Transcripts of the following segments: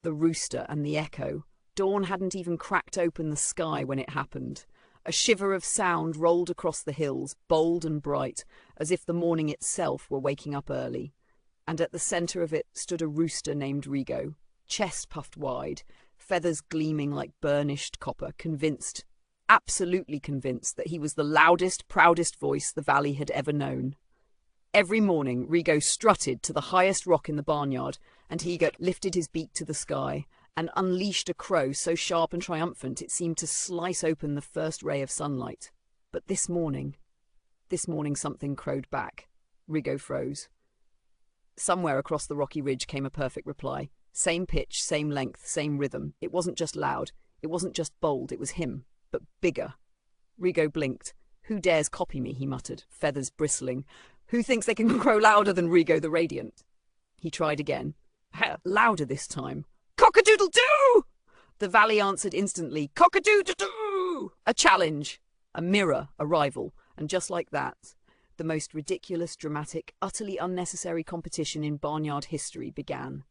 The rooster and the echo. Dawn hadn't even cracked open the sky when it happened. A shiver of sound rolled across the hills, bold and bright, as if the morning itself were waking up early. And at the centre of it stood a rooster named Rigo, chest puffed wide, feathers gleaming like burnished copper, convinced, absolutely convinced, that he was the loudest, proudest voice the valley had ever known. Every morning, Rigo strutted to the highest rock in the barnyard, and Higa lifted his beak to the sky and unleashed a crow so sharp and triumphant it seemed to slice open the first ray of sunlight. But this morning something crowed back. Rigo froze. Somewhere across the rocky ridge came a perfect reply. Same pitch, same length, same rhythm. It wasn't just loud. It wasn't just bold. It was him, but bigger. Rigo blinked. "Who dares copy me?" he muttered, feathers bristling. "Who thinks they can crow louder than Rigo the Radiant?" He tried again. Louder this time. "Cock-a-doodle-doo!" The valley answered instantly. "Cock-a-doodle-doo!" A challenge, a mirror, a rival. And just like that, the most ridiculous, dramatic, utterly unnecessary competition in barnyard history began.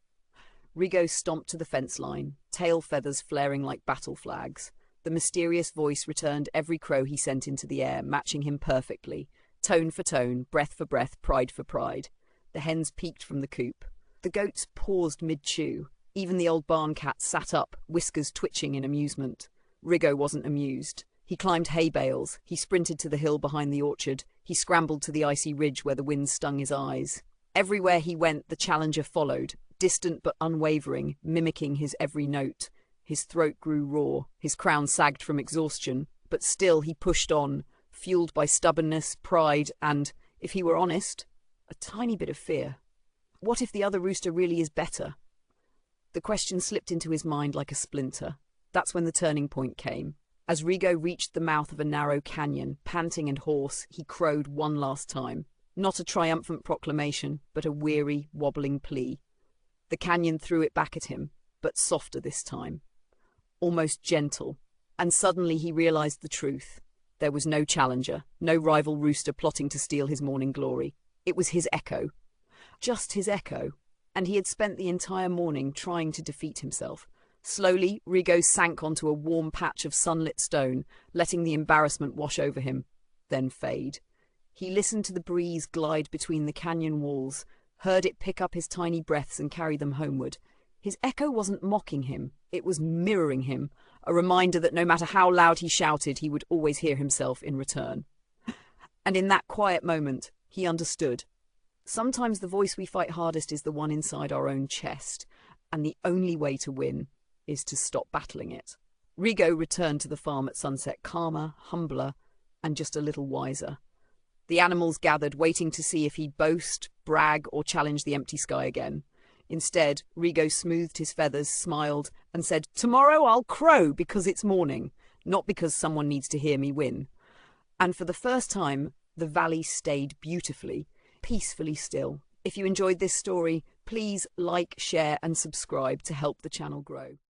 Rigo stomped to the fence line, tail feathers flaring like battle flags. The mysterious voice returned every crow he sent into the air, matching him perfectly. Tone for tone, breath for breath, pride for pride. The hens peeked from the coop. The goats paused mid-chew. Even the old barn cat sat up, whiskers twitching in amusement. Rigo wasn't amused. He climbed hay bales. He sprinted to the hill behind the orchard. He scrambled to the icy ridge where the wind stung his eyes. Everywhere he went, the challenger followed, distant but unwavering, mimicking his every note. His throat grew raw. His crown sagged from exhaustion. But still he pushed on, fueled by stubbornness, pride, and, if he were honest, a tiny bit of fear. What if the other rooster really is better? The question slipped into his mind like a splinter. That's when the turning point came. As Rigo reached the mouth of a narrow canyon, panting and hoarse, he crowed one last time. Not a triumphant proclamation, but a weary, wobbling plea. The canyon threw it back at him, but softer this time. Almost gentle. And suddenly he realized the truth. There was no challenger, no rival rooster plotting to steal his morning glory. It was his echo. Just his echo. And he had spent the entire morning trying to defeat himself. Slowly, Rigo sank onto a warm patch of sunlit stone, letting the embarrassment wash over him, then fade. He listened to the breeze glide between the canyon walls, heard it pick up his tiny breaths and carry them homeward. His echo wasn't mocking him, it was mirroring him, a reminder that no matter how loud he shouted, he would always hear himself in return. And in that quiet moment, he understood. Sometimes the voice we fight hardest is the one inside our own chest, and the only way to win is to stop battling it. Rigo returned to the farm at sunset, calmer, humbler, and just a little wiser. The animals gathered, waiting to see if he'd boast, brag, or challenge the empty sky again. Instead, Rigo smoothed his feathers, smiled, and said, "Tomorrow I'll crow because it's morning, not because someone needs to hear me win." And for the first time, the valley stayed beautifully, peacefully still. If you enjoyed this story, please like, share, and subscribe to help the channel grow.